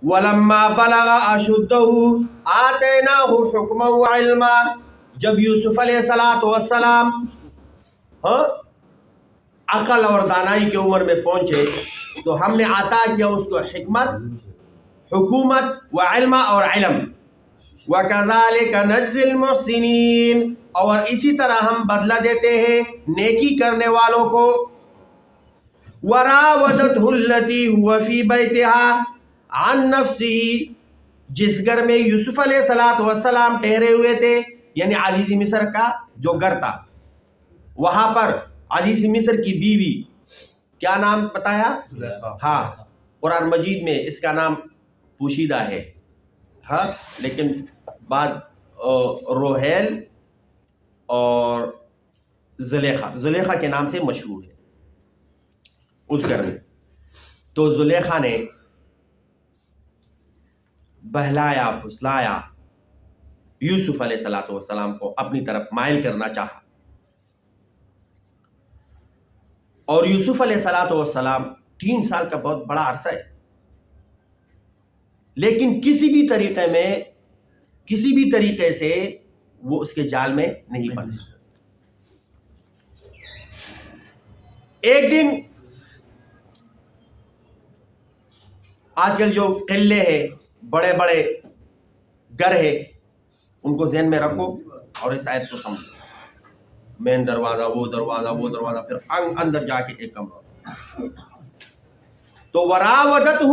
وَلَمَّا بَلَغَ أَشُدَّهُ آتَيْنَاهُ حُكْمًا وَعِلْمًا، جب یوسف علیہ السلام عقل اور دانائی کی عمر میں پہنچے تو ہم نے عطا کیا اس کو حکمت، حکومت و علم اور علم. وَكَذَلِكَ نَجْزِي الْمُحْسِنِينَ، اور اسی طرح ہم بدلہ دیتے ہیں نیکی کرنے والوں کو. وَرَاوَدَتْهُ الَّتِي هُوَ فِي بَيْتِهَا عَن نَفْسِهِ، جس گھر میں یوسف علیہ السلام ٹھہرے ہوئے تھے، یعنی عزیز مصر کا جو گھر تھا، وہاں پر عزیز مصر کی بیوی، کیا نام بتایا؟ ہاں، قرآن مجید میں اس کا نام پوشیدہ ہے، ہاں، لیکن بعد روحیل اور زلیخا کے نام سے مشہور ہے اس گھر میں. تو زلیخا نے بہلایا پھسلایا یوسف علیہ السلام کو اپنی طرف مائل کرنا چاہا، اور یوسف علیہ السلام 3 سال کا بہت بڑا عرصہ ہے، لیکن کسی بھی طریقے سے وہ اس کے جال میں نہیں پھنسے. ایک دن آج کل جو قلعے ہیں، بڑے بڑے گھر ہے، ان کو ذہن میں رکھو اور اس آیت کو سمجھو. مین دروازہ، وہ دروازہ، پھر اندر جا کے ایک کمرہ. تو وراودته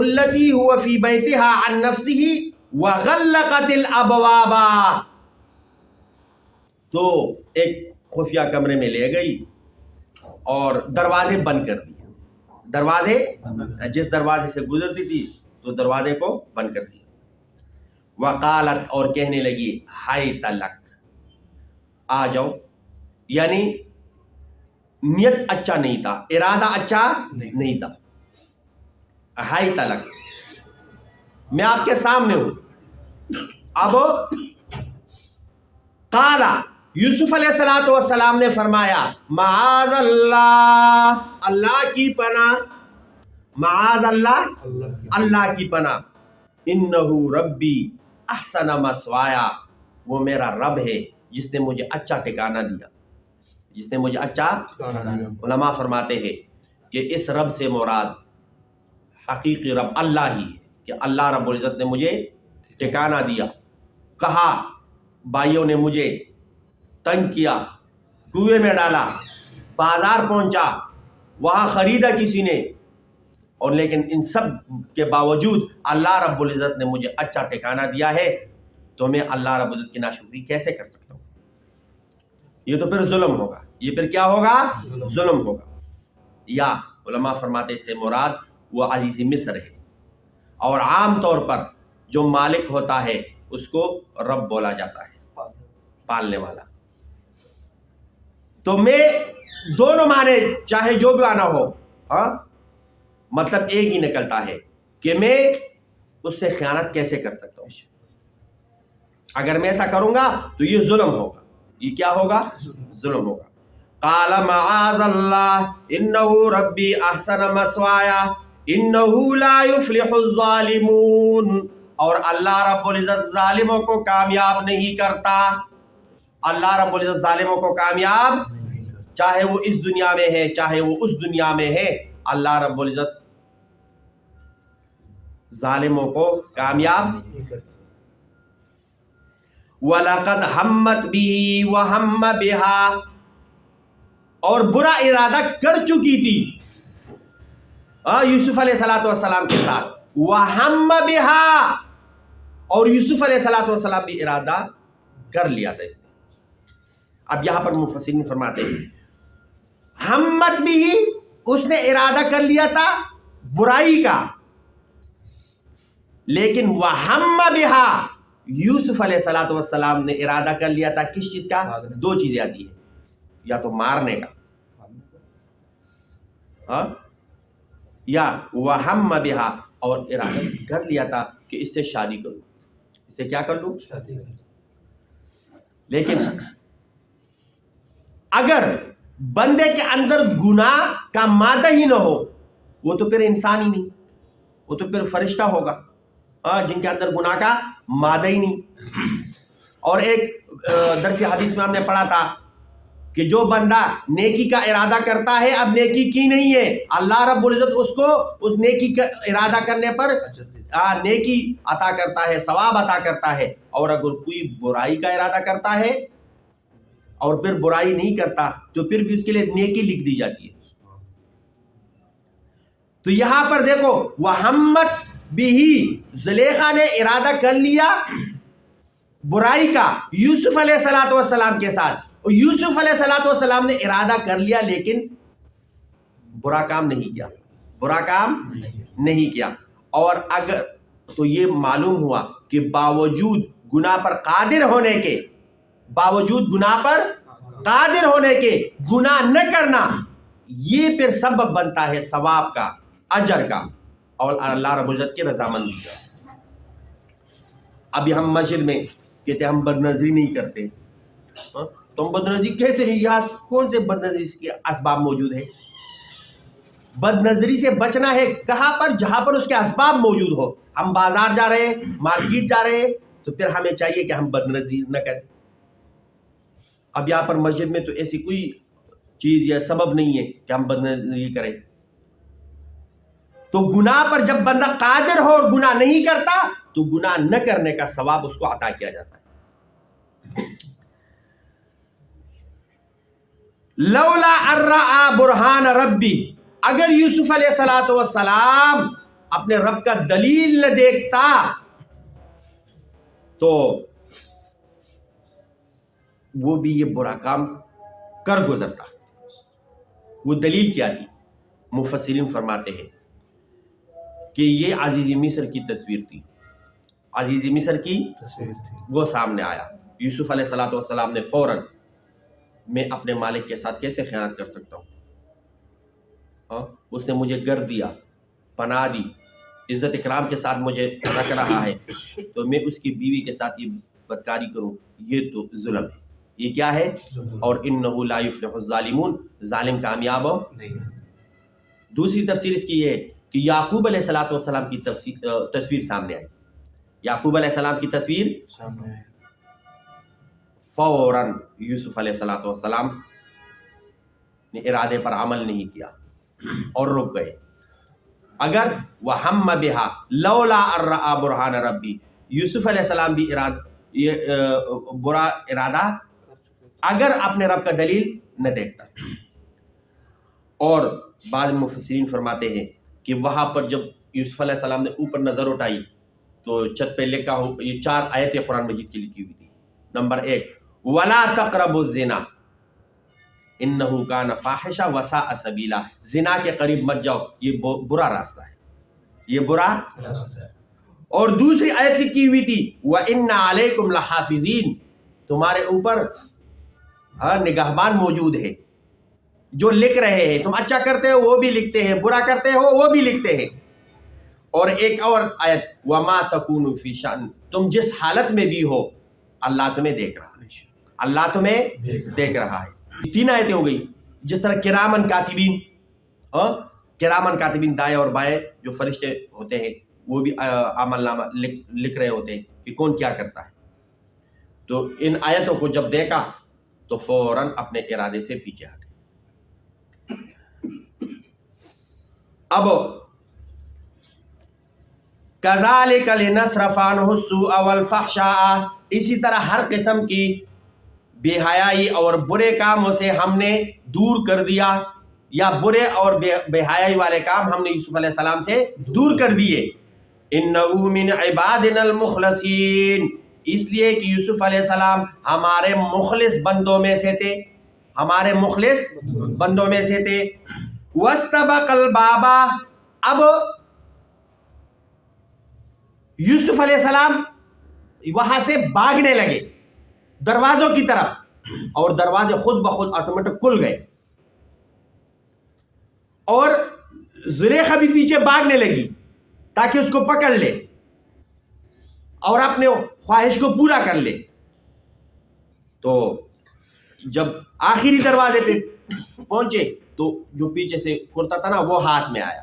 التي هو في بيتها عن نفسه وغلقت الابواب، تو ایک خفیہ کمرے میں لے گئی اور دروازے بند کر دیے. دروازے جس دروازے سے گزرتی تھی تو دروازے کو بند کر دیا. وقالت، اور کہنے لگی، حیت لک، آ جاؤ. یعنی نیت اچھا نہیں تھا، ارادہ اچھا نہیں تھا. حیت لک، میں آپ کے سامنے ہوں. اب قال، یوسف علیہ السلام نے فرمایا، معاذ اللہ، اللہ کی پناہ، معاذ اللہ، اللہ کی پناہ. انہ ربی احسن مثوایا، وہ میرا رب ہے جس نے مجھے اچھا ٹھکانہ دیا، جس نے مجھے اچھا. علماء فرماتے ہیں کہ اس رب سے مراد حقیقی رب اللہ ہی ہے، کہ اللہ رب العزت نے مجھے ٹھکانہ دیا. کہا بھائیوں نے مجھے تنگ کیا، کنویں میں ڈالا، بازار پہنچا، وہاں خریدا کسی نے، اور لیکن ان سب کے باوجود اللہ رب العزت نے مجھے اچھا ٹھکانہ دیا ہے، تو میں اللہ رب العزت کی ناشکری کیسے کر سکتا ہوں؟ یہ تو پھر ظلم ہوگا. یہ پھر کیا ہوگا؟ ظلم ہوگا. یا علماء فرماتے اس سے مراد وہ عزیز مصر ہے، اور عام طور پر جو مالک ہوتا ہے اس کو رب بولا جاتا ہے، پالنے والا. تو میں دونوں معنی چاہے جو بھی آنا ہو، ہاں، مطلب ایک ہی نکلتا ہے کہ میں اس سے خیانت کیسے کر سکتا ہوں. اگر میں ایسا کروں گا تو یہ ظلم ہوگا. یہ کیا ہوگا؟ ظلم ہوگا. قال معاذ اللہ انہ ربی احسن مثوایا انہ لا یفلح الظالمون، اور اللہ رب العزت ظالموں کو کامیاب نہیں کرتا. اللہ رب العزت ظالموں کو کامیاب، چاہے وہ اس دنیا میں ہے چاہے وہ اس دنیا میں ہے، اللہ رب العزت ظالموں کو کامیاب. وَلَقَدْ هَمَّتْ بِهِ وَهَمَّ بِهَا، اور برا ارادہ کر چکی تھی یوسف علیہ السلام کے ساتھ. وَهَمَّ بِهَا، اور یوسف علیہ السلام بھی ارادہ کر لیا تھا اس نے. اب یہاں پر مفسرین فرماتے ہیں ہمت بھی، اس نے ارادہ کر لیا تھا برائی کا، لیکن وَهَمَّ بِهَا، یوسف علیہ السلام نے ارادہ کر لیا تھا کس چیز کا؟ 2 چیزیں آتی ہیں، یا تو مارنے کا، یا وَهَمَّ بِهَا، اور ارادہ کر لیا تھا کہ اس سے شادی کروں، اس سے کیا کر لوں؟ لیکن اگر بندے کے اندر گناہ کا مادہ ہی نہ ہو، وہ تو پھر انسان ہی نہیں. وہ تو پھر فرشتہ ہوگا جن کے اندر گناہ کا مادہ ہی نہیں. اور ایک درس حدیث میں ہم نے پڑھا تھا کہ جو بندہ نیکی کا ارادہ کرتا ہے اب نیکی کی نہیں ہے، اللہ رب العزت اس کو اس نیکی کا ارادہ کرنے پر نیکی عطا کرتا ہے، ثواب عطا کرتا ہے. اور اگر کوئی برائی کا ارادہ کرتا ہے اور پھر برائی نہیں کرتا تو پھر بھی اس کے لیے نیکی لکھ دی جاتی ہے. تو یہاں پر دیکھو وَحَمَّتْ بِهِ، زلیخا نے ارادہ کر لیا برائی کا یوسف علیہ السلام کے ساتھ. یوسف علیہ السلام نے ارادہ کر لیا لیکن برا کام نہیں کیا، برا کام نہیں کیا. اور اگر تو یہ معلوم ہوا کہ باوجود گناہ پر قادر ہونے کے، باوجود گناہ پر قادر ہونے کے گناہ نہ کرنا یہ پھر سبب بنتا ہے ثواب کا، اجر کا اور اللہ رب العزت کی رضامندی کا. ابھی ہم مسجد میں کہتے ہیں ہم بد نظری نہیں کرتے، تم بد نظری کیسے نہیں؟ یہاں کون سے بد نظری کے اسباب موجود ہیں؟ بد نظری سے بچنا ہے کہاں پر؟ جہاں پر اس کے اسباب موجود ہو. ہم بازار جا رہے ہیں، مارکیٹ جا رہے ہیں، تو پھر ہمیں چاہیے کہ ہم بد نظری نہ کریں. اب یہاں پر مسجد میں تو ایسی کوئی چیز یا سبب نہیں ہے کہ ہم بد نظری کریں. تو گناہ پر جب بندہ قادر ہو اور گناہ نہیں کرتا تو گناہ نہ کرنے کا ثواب اس کو عطا کیا جاتا ہے. لولا ارآ برہان ربی، اگر یوسف علیہ السلام اپنے رب کا دلیل نہ دیکھتا تو وہ بھی یہ برا کام کر گزرتا. وہ دلیل کیا تھی؟ مفسرین فرماتے ہیں کہ یہ عزیز مصر کی تصویر تھی. عزیز مصر کی تصویر تھی، وہ سامنے آیا. یوسف علیہ السلام نے فوراً میں اپنے مالک کے ساتھ کیسے خیانت کر سکتا ہوں؟ اس نے مجھے گھر دیا، پناہ دی، عزت اکرام کے ساتھ مجھے رکھ رہا ہے، تو میں اس کی بیوی کے ساتھ یہ بدکاری کروں؟ یہ تو ظلم ہے. یہ کیا ہے؟ اور انہ لا یفلح الظالمون، ظالم کامیاب نہیں. دوسری تفسیر اس کی یہ ہے کہ یعقوب علیہ السلام کی تصویر سامنے آئی. یعقوب علیہ السلام کی تصویر سامنے آئی. فوراً یوسف علیہ السلام نے ارادے پر عمل نہیں کیا اور رک گئے. اگر وَحَمَّ بِهَا لَوْلَا أَن رَأَىٰ بُرْهَانَ رَبِّهِ، یوسف علیہ السلام بھی برا ارادہ اگر اپنے رب کا دلیل نہ دیکھتا. اور بعض مفسرین فرماتے ہیں کہ وہاں پر جب یوسف علیہ السلام نے اوپر نظر اٹھائی تو چھت پہ لکھا ہو، یہ 4 آیتیں قرآن مجید کی لکھی ہوئی تھی. نمبر 1 وَلَا تَقْرَبُوا الزِّنَا إِنَّهُ كَانَ فَاحِشًا وَسَاءَ سَبِيلًا، زنا کے قریب مت جاؤ، یہ برا راستہ ہے، یہ برا راستہ ہے. اور دوسری آیت لکھی ہوئی تھی وَإِنَّ عَلَيْكُمْ لَحَافِظِينَ، تمہارے اوپر نگہبان موجود ہے جو لکھ رہے ہیں. تم اچھا کرتے ہو وہ بھی لکھتے ہیں، برا کرتے ہو وہ بھی لکھتے ہیں. اور ایک اور آیت وَمَا تَكُونُوا فِي شَأْنٍ، تم جس حالت میں بھی ہو اللہ تمہیں دیکھ رہا ہے، اللہ تمہیں دیکھ رہا ہے. 3 آیتیں ہو گئی. جس طرح کرامن کاتبین، کرامن کاتبین دائیں اور بائیں جو فرشتے ہوتے ہیں وہ بھی عمل نامہ لکھ رہے ہوتے ہیں کہ کون کیا کرتا ہے. تو ان آیتوں کو جب دیکھا تو فوراً اپنے ارادے سے پیچھے ہٹے. اب كَذَلِكَ لِنَصْرِفَ عَنْهُ السُّوءَ وَالْفَحْشَاءَ، اسی طرح ہر قسم کی بے حیائی اور برے کاموں سے ہم نے دور کر دیا، یا برے اور بے حیائی والے کام ہم نے یوسف علیہ السلام سے دور کر دیے. إِنَّهُ مِنْ عِبَادِنَا الْمُخْلَصِينَ، اس لیے کہ یوسف علیہ السلام ہمارے مخلص بندوں میں سے تھے، ہمارے مخلص بندوں میں سے تھے. وَاسْتَبَقَ الْبَابَ، اب یوسف علیہ السلام وہاں سے بھاگنے لگے دروازوں کی طرف، اور دروازے خود بخود آٹومیٹک کھل گئے. اور زلیخا بھی پیچھے بھاگنے لگی تاکہ اس کو پکڑ لے اور اپنے خواہش کو پورا کر لے. تو جب آخری دروازے پہ پہنچے تو جو پیچھے سے کرتا تھا نا وہ ہاتھ میں آیا.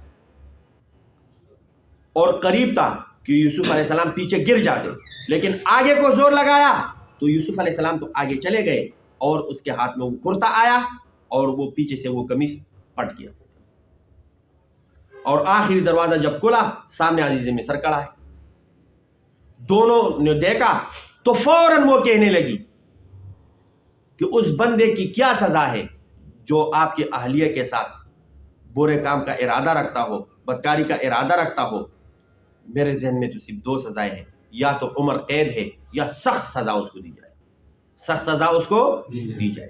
اور قریب تھا کہ یوسف علیہ السلام پیچھے گر جاتے، لیکن آگے کو زور لگایا تو یوسف علیہ السلام تو آگے چلے گئے اور اس کے ہاتھ میں وہ کرتا آیا اور وہ پیچھے سے وہ قمیص پٹ گیا، اور آخری دروازہ جب کھلا سامنے عزیز مصر کھڑا ہے۔ دونوں نے دیکھا تو فوراً وہ کہنے لگی کہ اس بندے کی کیا سزا ہے جو آپ کے اہلیہ کے ساتھ برے کام کا ارادہ رکھتا ہو، بدکاری کا ارادہ رکھتا ہو۔ میرے ذہن میں تو صرف دو سزائیں ہیں، یا تو عمر قید ہے یا سخت سزا اس کو دی جائے، سخت سزا اس کو دی جائے۔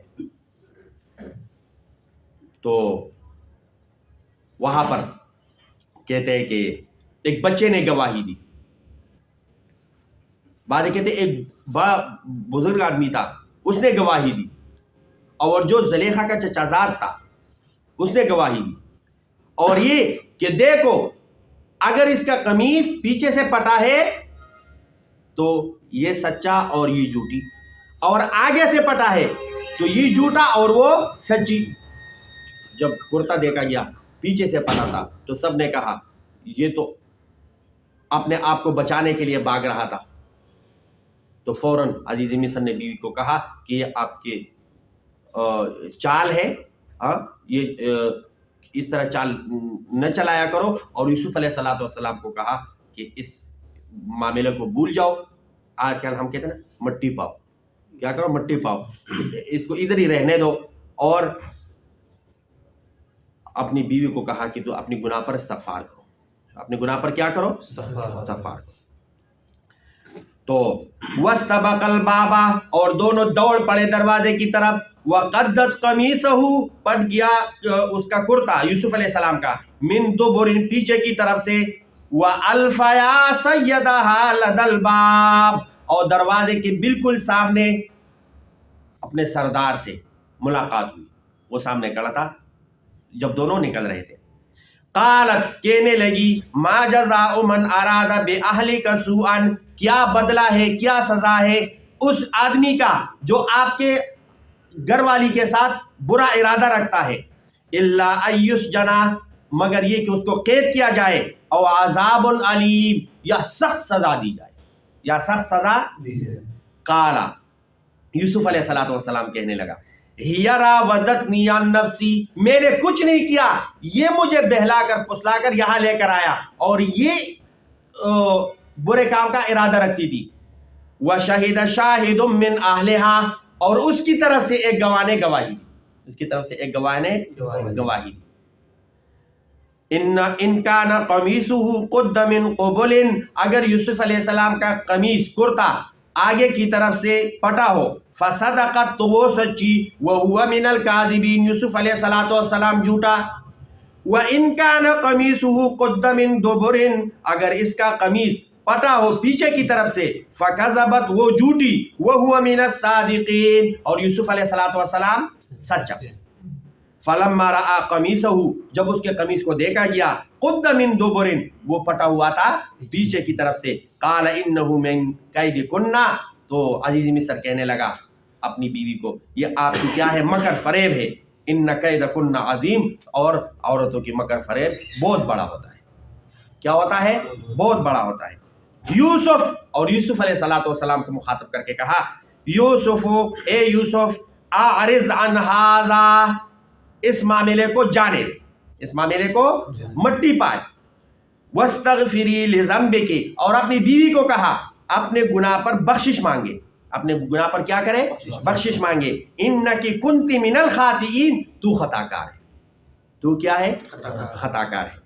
تو وہاں پر کہتے ہیں کہ ایک بچے نے گواہی دی، بعد کہتے ہیں ایک بڑا بزرگ آدمی تھا اس نے گواہی دی، اور جو زلیخا کا چچا زاد تھا اس نے گواہی دی، اور یہ کہ دیکھو اگر اس کا قمیص پیچھے سے پٹا ہے تو یہ سچا اور یہ جھوٹی، اور آگے سے پٹا ہے تو یہ جھوٹا اور وہ سچی۔ جب کرتا دیکھا گیا پیچھے سے پٹا تھا تو سب نے کہا یہ تو اپنے آپ کو بچانے کے لیے بھاگ رہا تھا۔ تو فوراً عزیز مصر نے بیوی کو کہا کہ یہ آپ کے چال ہے، یہ اس طرح چال نہ چلایا کرو، اور یوسف علیہ السلام کو کہا کہ اس معاملے کو بھول جاؤ۔ آج کل ہم کہتے ہیں نا مٹی پاؤ، کیا کرو مٹی پاؤ، اس کو ادھر ہی رہنے دو، اور اپنی بیوی کو کہا کہ تو اپنی گناہ پر استغفار کرو، اپنے گناہ پر کیا کرو، استغفار کرو۔ تو وَاسْتَبَقَ الْبَابَ، اور دونوں دوڑ پڑے دروازے کی طرف، وَقَدَّتْ قَمِيصَهُ، پٹ گیا اس کا کرتا یوسف علیہ السلام کا، مِن دُبُرٍ، پیچھے کی طرف سے، وَأَلْفَيَا سَيَّدَهَا لَدَى الْبَابِ، اور دروازے کے بالکل سامنے اپنے سردار سے ملاقات ہوئی، وہ سامنے کھڑا تھا جب دونوں نکل رہے تھے۔ قالت، کہنے لگی، ما جزاء من اراد بأہلک سوءا، کیا بدلہ ہے، کیا سزا ہے اس آدمی کا جو آپ کے گھر والی کے ساتھ برا ارادہ رکھتا ہے، الا ان یسجن، مگر یہ کہ اس کو قید کیا جائے، او عذاب علیم، یا سخت سزا دی جائے، یا سخت سزا دی جائے۔ قال، یوسف علیہ السلام کہنے لگا، ہی راودتنی عن نفسی، میں نے کچھ نہیں کیا، یہ مجھے بہلا کر پسلا کر یہاں لے کر آیا، اور یہ برے کام کا ارادہ رکھتی تھی۔ وشہد شاہد من اہلہا، اور اس کی طرف سے ایک گواہ نے گواہی دی، اس کی طرف سے ایک گواہ نے گواہی دی۔ ان کان قمیصہ قد من قبل، اگر یوسف علیہ السلام کا قمیص کرتا آگے کی طرف سے پٹا ہو، فصدقت، تو وہ سچی، وہو من الکاذبین، یوسف علیہ السلام جھوٹا۔ وَإِن كَانَ قَمِيصُهُ قُدَّ مِن دُبُرٍ، اگر اس کا قمیص پٹا ہو پیچھے کی طرف سے، فَكَذَبَتْ، وہ جھوٹی، وَهُوَ مِنَ الصَّادِقِينَ، اور یوسف علیہ السلام سچا۔ فَلَمَّا رَأَىٰ قَمِيصَهُ، جب اس کے قمیص کو دیکھا گیا، قُدَّ مِن دُبُرٍ، وہ پٹا ہوا تھا پیچھے کی طرف سے، قَالَ إِنَّهُ مِن كَيْدِكُنَّ، تو عزیز مصر کہنے لگا اپنی بیوی کو، یہ آپ کی کیا ہے، مکر فریب ہے، ان کیدکن عظیم، اور عورتوں کی مکر فریب بہت بڑا ہوتا ہے۔ کیا ہوتا ہے؟ بہت بڑا ہوتا ہے۔ یوسف، اور یوسف علیہ السلام کو مخاطب کر کے کہا، یوسف، اے یوسف، اعرض عن ھذا، اس معاملے کو جانے دے، اس معاملے کو مٹی پائے، واستغفری لذنبک، اور اپنی بیوی کو کہا اپنے گناہ پر بخشش مانگے، اپنے گناہ پر کیا کرے، بخشش مانگے، انکی کنتی من الخاطئین، تو خطا کار ہے، تو کیا ہے، خطا کار ہے۔